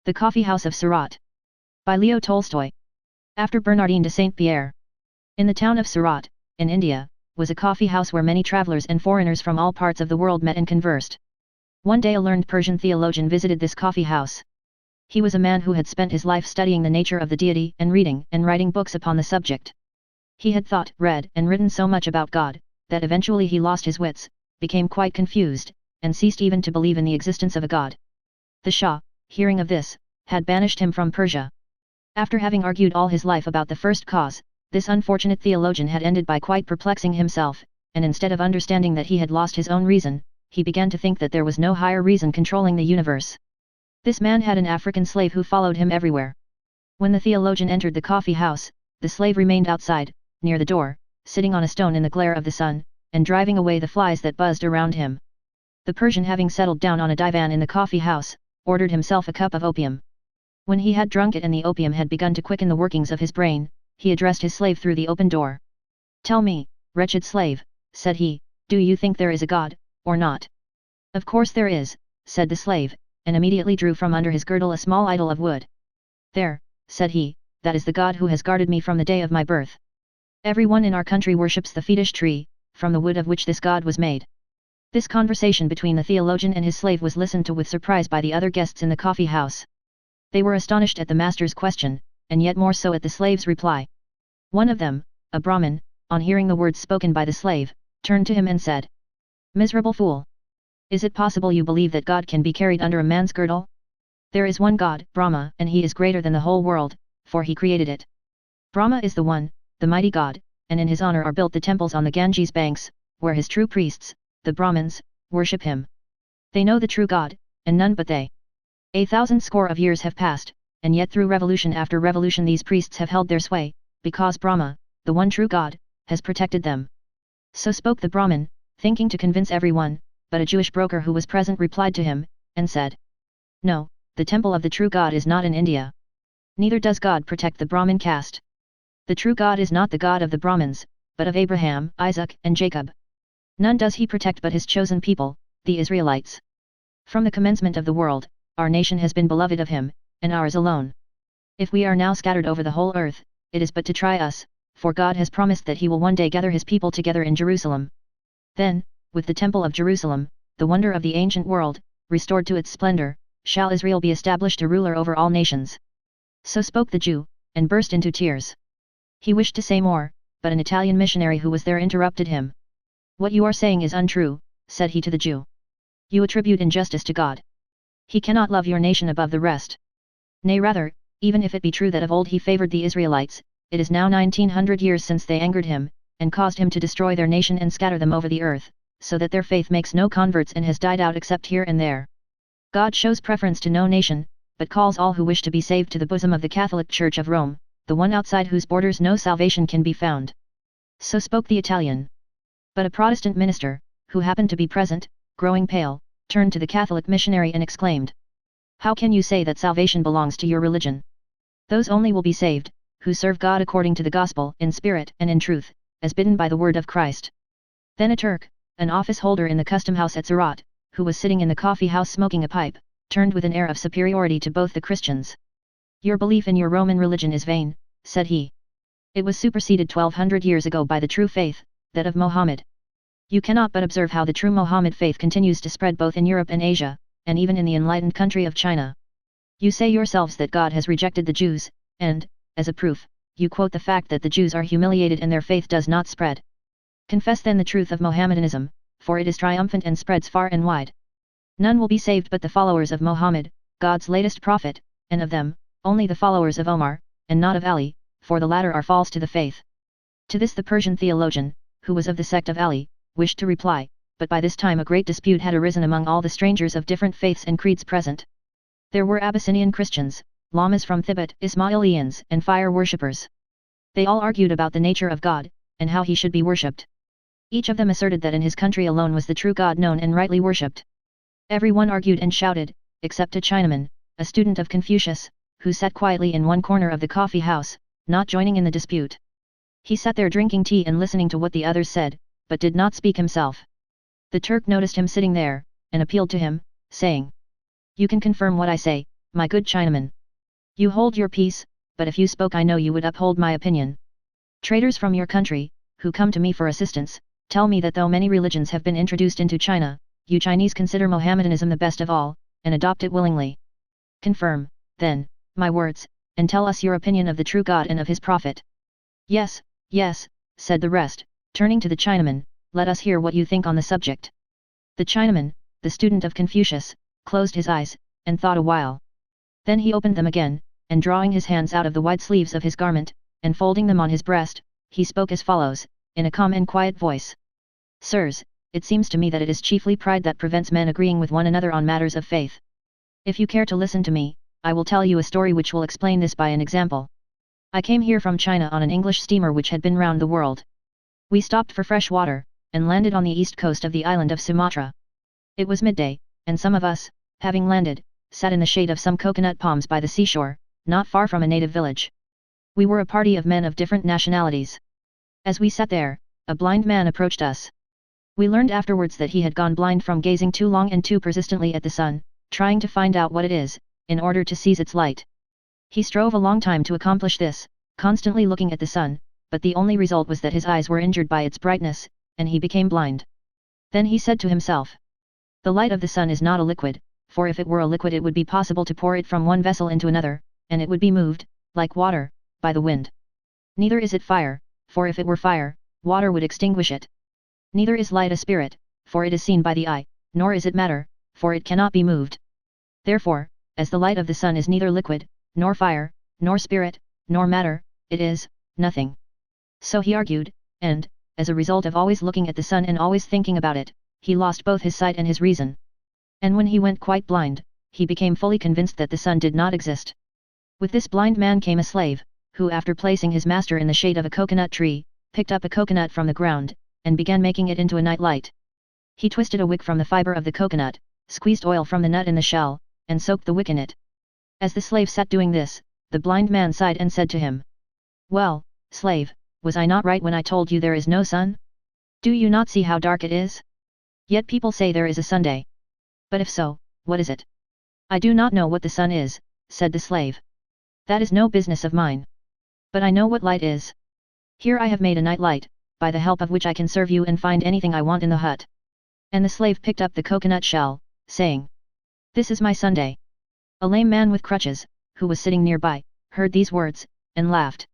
The Coffee House of Surat. By Leo Tolstoy. After Bernardine de Saint-Pierre. In the town of Surat, in India, was a coffee house where many travelers and foreigners from all parts of the world met and conversed. One day a learned Persian theologian visited this coffee house. He was a man who had spent his life studying the nature of the deity and reading and writing books upon the subject. He had thought, read, and written so much about God, that eventually he lost his wits, became quite confused, and ceased even to believe in the existence of a god. The Shah, hearing of this, had banished him from Persia. After having argued all his life about the first cause, this unfortunate theologian had ended by quite perplexing himself, and instead of understanding that he had lost his own reason, he began to think that there was no higher reason controlling the universe. This man had an African slave who followed him everywhere. When the theologian entered the coffee house, the slave remained outside, near the door, sitting on a stone in the glare of the sun, and driving away the flies that buzzed around him. The Persian, having settled down on a divan in the coffee house, ordered himself a cup of opium. When he had drunk it and the opium had begun to quicken the workings of his brain, he addressed his slave through the open door. "Tell me, wretched slave," said he, "do you think there is a God, or not?" "Of course there is," said the slave, and immediately drew from under his girdle a small idol of wood. "There," said he, "that is the God who has guarded me from the day of my birth. Everyone in our country worships the fetish tree, from the wood of which this God was made." This conversation between the theologian and his slave was listened to with surprise by the other guests in the coffee house. They were astonished at the master's question, and yet more so at the slave's reply. One of them, a Brahmin, on hearing the words spoken by the slave, turned to him and said, "Miserable fool! Is it possible you believe that God can be carried under a man's girdle? There is one God, Brahma, and he is greater than the whole world, for he created it. Brahma is the one, the mighty God, and in his honor are built the temples on the Ganges banks, where his true priests, the Brahmins, worship him. They know the true God, and none but they. 1,000 score of years have passed, and yet through revolution after revolution these priests have held their sway, because Brahma, the one true God, has protected them." So spoke the Brahmin, thinking to convince everyone, but a Jewish broker who was present replied to him, and said, "No, the temple of the true God is not in India. Neither does God protect the Brahmin caste. The true God is not the God of the Brahmins, but of Abraham, Isaac, and Jacob. None does he protect but his chosen people, the Israelites. From the commencement of the world, our nation has been beloved of him, and ours alone. If we are now scattered over the whole earth, it is but to try us, for God has promised that he will one day gather his people together in Jerusalem. Then, with the temple of Jerusalem, the wonder of the ancient world, restored to its splendor, shall Israel be established a ruler over all nations." So spoke the Jew, and burst into tears. He wished to say more, but an Italian missionary who was there interrupted him. "What you are saying is untrue," said he to the Jew. "You attribute injustice to God. He cannot love your nation above the rest. Nay rather, even if it be true that of old he favored the Israelites, it is now 1900 years since they angered him, and caused him to destroy their nation and scatter them over the earth, so that their faith makes no converts and has died out except here and there. God shows preference to no nation, but calls all who wish to be saved to the bosom of the Catholic Church of Rome, the one outside whose borders no salvation can be found." So spoke the Italian. But a Protestant minister, who happened to be present, growing pale, turned to the Catholic missionary and exclaimed, "How can you say that salvation belongs to your religion? Those only will be saved, who serve God according to the gospel in spirit and in truth, as bidden by the word of Christ." Then a Turk, an office holder in the custom house at Surat, who was sitting in the coffee house smoking a pipe, turned with an air of superiority to both the Christians. "Your belief in your Roman religion is vain," said he. "It was superseded 1200 years ago by the true faith, that of Mohammed. You cannot but observe how the true Mohammed faith continues to spread both in Europe and Asia, and even in the enlightened country of China. You say yourselves that God has rejected the Jews, and, as a proof, you quote the fact that the Jews are humiliated and their faith does not spread. Confess then the truth of Mohammedanism, for it is triumphant and spreads far and wide. None will be saved but the followers of Mohammed, God's latest prophet, and of them, only the followers of Omar, and not of Ali, for the latter are false to the faith." To this the Persian theologian, who was of the sect of Ali, wished to reply, but by this time a great dispute had arisen among all the strangers of different faiths and creeds present. There were Abyssinian Christians, Lamas from Thibet, Ismailians, and fire worshippers. They all argued about the nature of God, and how he should be worshipped. Each of them asserted that in his country alone was the true God known and rightly worshipped. Everyone argued and shouted, except a Chinaman, a student of Confucius, who sat quietly in one corner of the coffee house, not joining in the dispute. He sat there drinking tea and listening to what the others said, but did not speak himself. The Turk noticed him sitting there, and appealed to him, saying, "You can confirm what I say, my good Chinaman. You hold your peace, but if you spoke I know you would uphold my opinion. Traders from your country, who come to me for assistance, tell me that though many religions have been introduced into China, you Chinese consider Mohammedanism the best of all, and adopt it willingly. Confirm, then, my words, and tell us your opinion of the true God and of his prophet. Yes, yes, said the rest, turning to the Chinaman, let us hear what you think on the subject. The Chinaman, the student of Confucius, closed his eyes, and thought a while. Then he opened them again, and drawing his hands out of the wide sleeves of his garment, and folding them on his breast, he spoke as follows, in a calm and quiet voice. Sirs, it seems to me that it is chiefly pride that prevents men agreeing with one another on matters of faith. If you care to listen to me, I will tell you a story which will explain this by an example. I came here from China on an English steamer which had been round the world. We stopped for fresh water, and landed on the east coast of the island of Sumatra. It was midday, and some of us, having landed, sat in the shade of some coconut palms by the seashore, not far from a native village. We were a party of men of different nationalities. As we sat there, a blind man approached us. We learned afterwards that he had gone blind from gazing too long and too persistently at the sun, trying to find out what it is, in order to seize its light. He strove a long time to accomplish this, constantly looking at the sun, but the only result was that his eyes were injured by its brightness, and he became blind. Then he said to himself, the light of the sun is not a liquid, for if it were a liquid it would be possible to pour it from one vessel into another, and it would be moved, like water, by the wind. Neither is it fire, for if it were fire, water would extinguish it. Neither is light a spirit, for it is seen by the eye, nor is it matter, for it cannot be moved. Therefore, as the light of the sun is neither liquid, nor fire, nor spirit, nor matter, it is nothing. So he argued, and, as a result of always looking at the sun and always thinking about it, he lost both his sight and his reason. And when he went quite blind, he became fully convinced that the sun did not exist. With this blind man came a slave, who after placing his master in the shade of a coconut tree, picked up a coconut from the ground, and began making it into a night light. He twisted a wick from the fiber of the coconut, squeezed oil from the nut in the shell, and soaked the wick in it. As the slave sat doing this, the blind man sighed and said to him, well, slave, was I not right when I told you there is no sun? Do you not see how dark it is? Yet people say there is a Sunday. But if so, what is it? I do not know what the sun is, said the slave. That is no business of mine. But I know what light is. Here I have made a night light, by the help of which I can serve you and find anything I want in the hut. And the slave picked up the coconut shell, saying, this is my Sunday. A lame man with crutches, who was sitting nearby, heard these words, and laughed.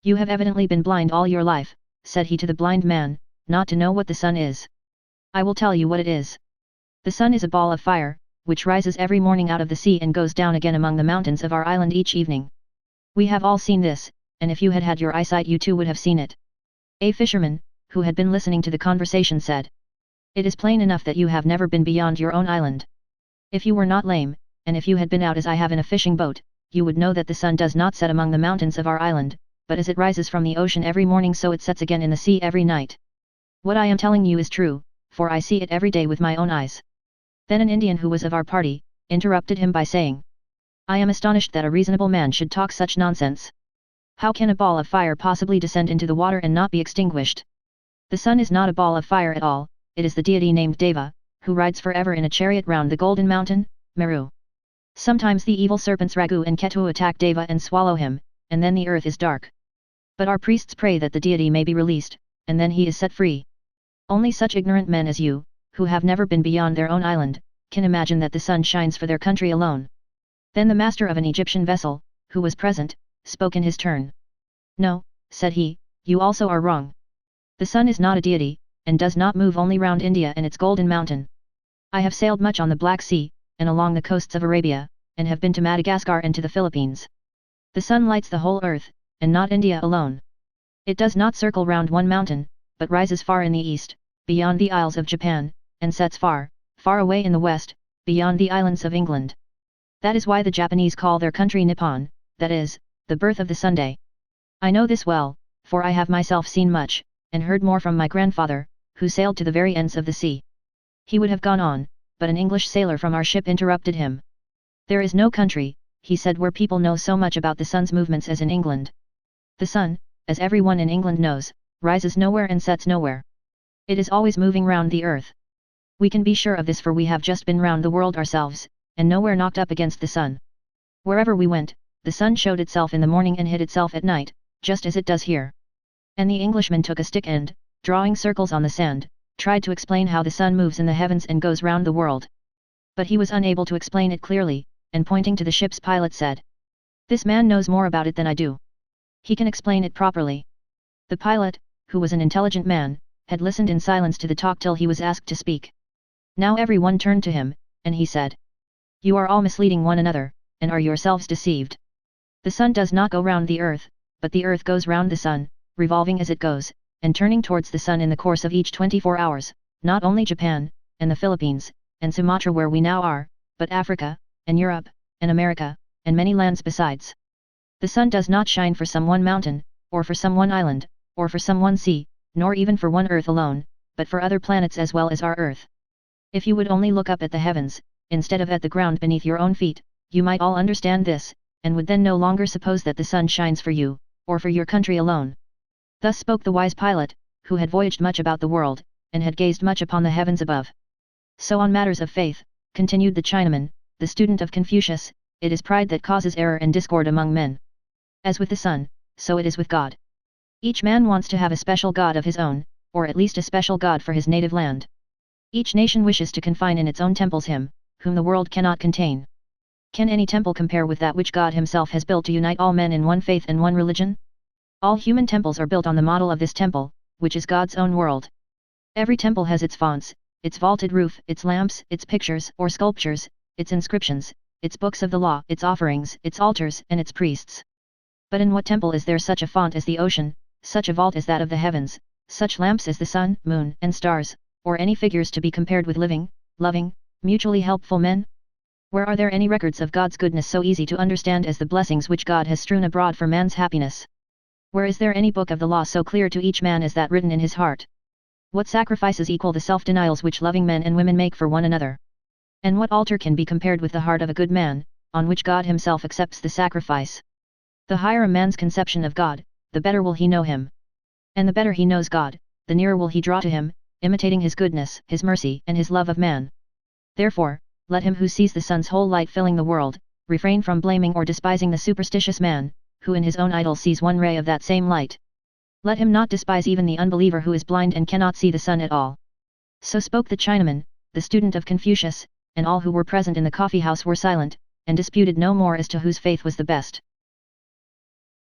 You have evidently been blind all your life, said he to the blind man, not to know what the sun is. I will tell you what it is. The sun is a ball of fire, which rises every morning out of the sea and goes down again among the mountains of our island each evening. We have all seen this, and if you had had your eyesight you too would have seen it. A fisherman, who had been listening to the conversation said, it is plain enough that you have never been beyond your own island. If you were not lame, and if you had been out as I have in a fishing boat, you would know that the sun does not set among the mountains of our island, but as it rises from the ocean every morning so it sets again in the sea every night. What I am telling you is true, for I see it every day with my own eyes. Then an Indian who was of our party, interrupted him by saying, I am astonished that a reasonable man should talk such nonsense. How can a ball of fire possibly descend into the water and not be extinguished? The sun is not a ball of fire at all, it is the deity named Deva, who rides forever in a chariot round the golden mountain, Meru. Sometimes the evil serpents Ragu and Ketu attack Deva and swallow him, and then the earth is dark. But our priests pray that the deity may be released, and then he is set free. Only such ignorant men as you, who have never been beyond their own island, can imagine that the sun shines for their country alone. Then the master of an Egyptian vessel, who was present, spoke in his turn. No, said he, you also are wrong. The sun is not a deity, and does not move only round India and its golden mountain. I have sailed much on the Black Sea, and along the coasts of Arabia, and have been to Madagascar and to the Philippines. The sun lights the whole earth, and not India alone. It does not circle round one mountain, but rises far in the east, beyond the Isles of Japan, and sets far, far away in the west, beyond the islands of England. That is why the Japanese call their country Nippon, that is, the birth of the Sunday. I know this well, for I have myself seen much, and heard more from my grandfather, who sailed to the very ends of the sea. He would have gone on, but an English sailor from our ship interrupted him. There is no country, he said, where people know so much about the sun's movements as in England. The sun, as everyone in England knows, rises nowhere and sets nowhere. It is always moving round the earth. We can be sure of this for we have just been round the world ourselves, and nowhere knocked up against the sun. Wherever we went, the sun showed itself in the morning and hid itself at night, just as it does here. And the Englishman took a stick and, drawing circles on the sand, tried to explain how the sun moves in the heavens and goes round the world. But he was unable to explain it clearly, and pointing to the ship's pilot said, "This man knows more about it than I do. He can explain it properly." The pilot, who was an intelligent man, had listened in silence to the talk till he was asked to speak. Now everyone turned to him, and he said, "You are all misleading one another, and are yourselves deceived. The sun does not go round the earth, but the earth goes round the sun, revolving as it goes, and turning towards the sun in the course of each 24 hours, not only Japan, and the Philippines, and Sumatra where we now are, but Africa, and Europe, and America, and many lands besides. The sun does not shine for some one mountain, or for some one island, or for some one sea, nor even for one earth alone, but for other planets as well as our earth. If you would only look up at the heavens, instead of at the ground beneath your own feet, you might all understand this, and would then no longer suppose that the sun shines for you, or for your country alone." Thus spoke the wise pilot, who had voyaged much about the world, and had gazed much upon the heavens above. "So on matters of faith," continued the Chinaman, the student of Confucius, "it is pride that causes error and discord among men. As with the sun, so it is with God. Each man wants to have a special god of his own, or at least a special god for his native land. Each nation wishes to confine in its own temples him, whom the world cannot contain. Can any temple compare with that which God himself has built to unite all men in one faith and one religion? All human temples are built on the model of this temple, which is God's own world. Every temple has its fonts, its vaulted roof, its lamps, its pictures or sculptures, its inscriptions, its books of the law, its offerings, its altars, and its priests. But in what temple is there such a font as the ocean, such a vault as that of the heavens, such lamps as the sun, moon, and stars, or any figures to be compared with living, loving, mutually helpful men? Where are there any records of God's goodness so easy to understand as the blessings which God has strewn abroad for man's happiness? Where is there any book of the law so clear to each man as that written in his heart? What sacrifices equal the self-denials which loving men and women make for one another? And what altar can be compared with the heart of a good man, on which God himself accepts the sacrifice? The higher a man's conception of God, the better will he know him. And the better he knows God, the nearer will he draw to him, imitating his goodness, his mercy, and his love of man. Therefore, let him who sees the sun's whole light filling the world, refrain from blaming or despising the superstitious man, who in his own idol sees one ray of that same light. Let him not despise even the unbeliever who is blind and cannot see the sun at all. So spoke the Chinaman, the student of Confucius, and all who were present in the coffee house were silent, and disputed no more as to whose faith was the best.